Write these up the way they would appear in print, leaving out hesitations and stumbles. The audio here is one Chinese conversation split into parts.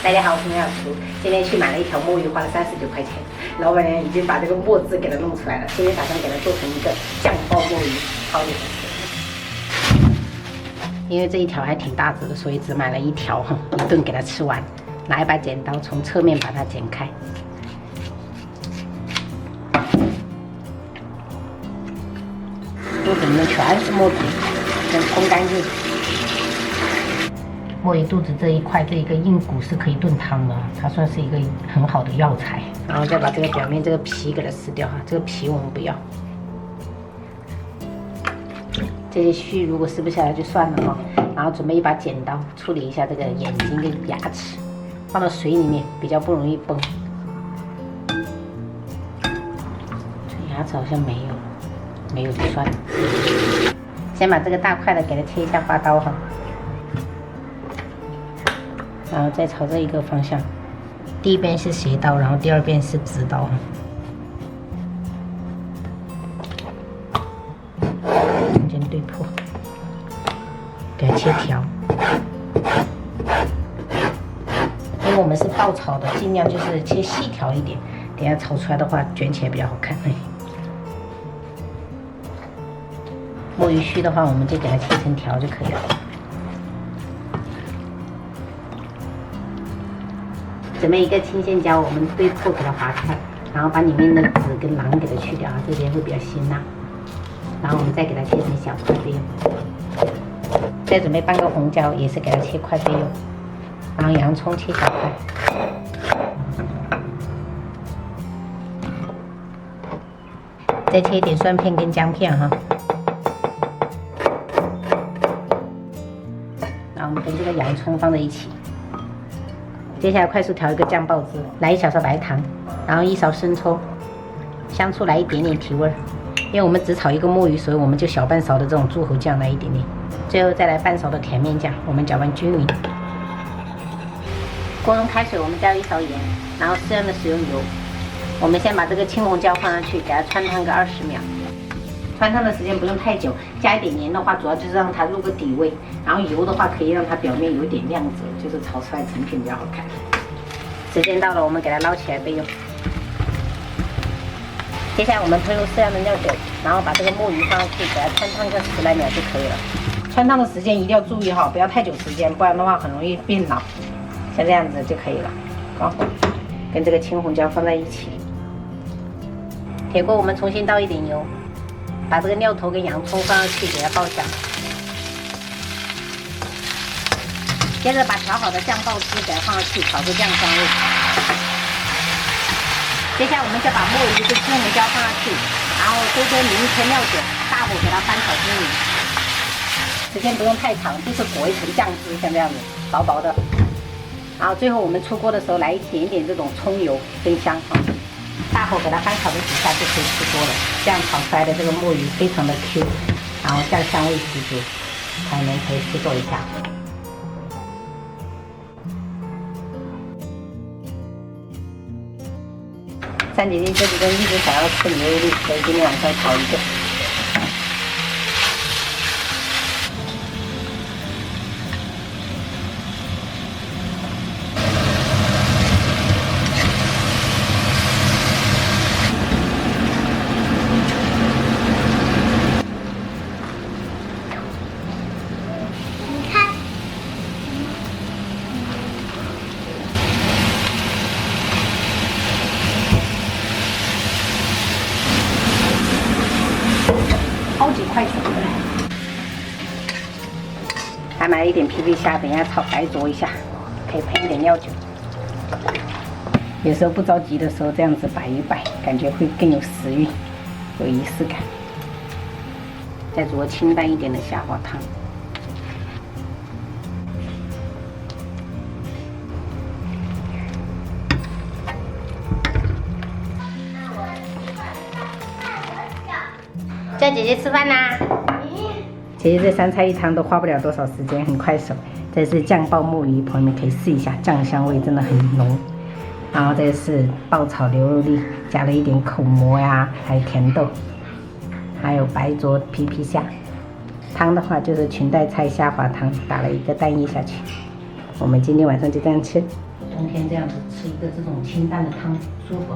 大家好，我是苗小厨。今天去买了一条墨鱼，花了39块钱。老板娘已经把这个墨汁给它弄出来了，今天打算给它做成一个酱爆墨鱼，超级好吃。因为这一条还挺大只的，所以只买了一条，一顿给它吃完。拿一把剪刀从侧面把它剪开。肚子里面全是墨汁，能冲干净。墨鱼肚子这一块这一个硬骨是可以炖汤的，它算是一个很好的药材。然后再把这个表面这个皮给它撕掉哈，这个皮我们不要。这些须如果撕不下来就算了哈。然后准备一把剪刀处理一下这个眼睛跟牙齿，放到水里面比较不容易崩。这牙齿好像没有，没有就算了。先把这个大块的给它切一下花刀哈。然后再朝这一个方向，第一边是斜刀，然后第二边是直刀，中间对破，给它切条。因为我们是爆炒的，尽量就是切细条一点，等下炒出来的话卷起来比较好看。墨鱼须的话，我们就给它切成条就可以了。准备一个青线椒，我们对破给它划开，然后把里面的籽跟囊给它去掉，这边会比较辛辣。然后我们再给它切成小块备用。再准备半个红椒，也是给它切块备用。然后洋葱切小块。再切一点蒜片跟姜片哈。然后我们跟这个洋葱放在一起。接下来快速调一个酱爆汁，来1小勺白糖，然后1勺生抽，香醋来一点点提味。因为我们只炒一个墨鱼，所以我们就小半勺的这种柱侯酱来一点点，最后再来半勺的甜面酱，我们搅拌均匀。锅中开水，我们加1勺盐，然后适量的食用油。我们先把这个青红椒放上去，给它汆烫个20秒。汆烫的时间不用太久，加一点盐的话，主要就是让它入个底味。然后油的话，可以让它表面有点亮泽，就是炒出来成品比较好看。时间到了，我们给它捞起来备用。接下来我们喷入适量的料酒，然后把这个墨鱼放上去，给它汆烫个10来秒就可以了。汆烫的时间一定要注意哈，不要太久时间，不然的话很容易变老。像这样子就可以了。好，跟这个青红椒放在一起。铁锅我们重新倒一点油。把这个料头跟洋葱放上去，给它爆香。接着把调好的酱爆汁给它放上去，炒出酱香味。接下来我们就把墨鱼跟青红椒放上去，然后多淋一圈料酒，大火给它翻炒均匀。时间不用太长，就是裹一层酱汁，像这样子薄薄的。然后最后我们出锅的时候来一点点这种葱油增香哈。大火给它翻炒个几下就可以出锅了，这样炒出来的这个墨鱼非常的 Q， 然后酱香味十足，朋友们可以试做一下。3姐姐这几天一直想要吃牛肉粒，所以今天晚上炒一个。超级快手的，还买了一点皮皮虾，等一下炒白灼一下，可以配一点料酒。有时候不着急的时候，这样子摆一摆，感觉会更有食欲，有仪式感。再煮个清淡一点的虾滑汤。叫姐姐吃饭啦！姐姐这3菜1汤都花不了多少时间，很快手。这是酱爆墨鱼，朋友们可以试一下，酱香味真的很浓。然后这是爆炒牛肉粒，加了一点口蘑呀，还有甜豆，还有白灼皮皮虾。汤的话就是裙带菜虾滑汤，打了1个蛋液下去。我们今天晚上就这样吃。冬天这样子吃一个这种清淡的汤，舒服。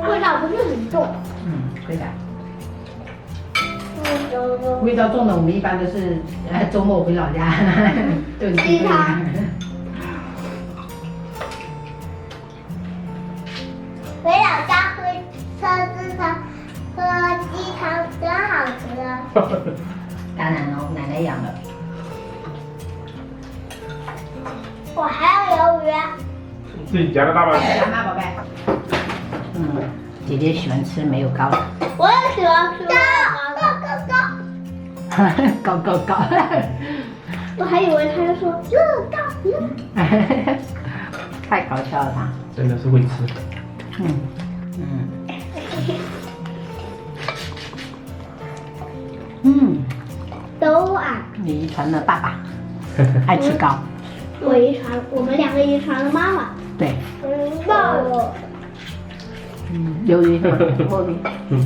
味道不是很重。对的。味道重的，我们一般都是周末回老家炖鸡汤。回老家喝鸡汤，喝鸡汤真好吃。当然喽，奶奶养的。我还有鱿鱼。自己夹个大包。夹吗，宝贝？姐姐喜欢吃没有膏的。我也喜欢吃高。高。我还以为他就说乐高。太搞笑了他。真的是会吃。都爱。你遗传了爸爸爱吃糕。我们两个遗传了妈妈。对。嗯，鱿鱼墨鱼。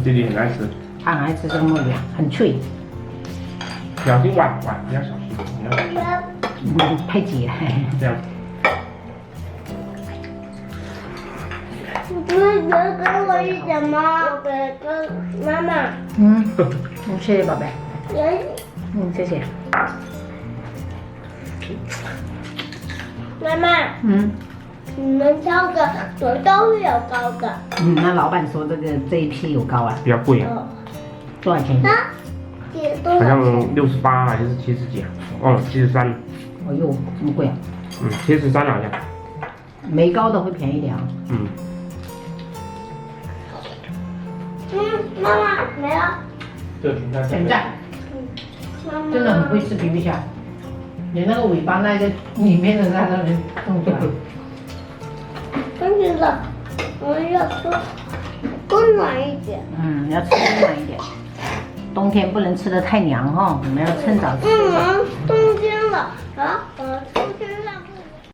弟弟很爱吃。他很爱吃这个墨鱼啊，很脆。小心碗不要小心，你要太挤了。这样。你能给我一点吗？我给妈妈。谢谢宝贝。谢谢。妈妈。你们挑的都是有膏的。那老板说这一批有膏啊？比较贵啊。多少钱？好像68还是70几啊？哦，73。哎呦，这么贵啊！73好像。没膏的会便宜点啊。妈妈没了。这裙带全在。真的很会吃皮皮虾，连那个尾巴那个里面的那个人弄出来。真觉得我们要吃温暖一点。要吃温暖一点。冬天不能吃的太凉哈，我们要趁早吃。冬天了啊，冬天了。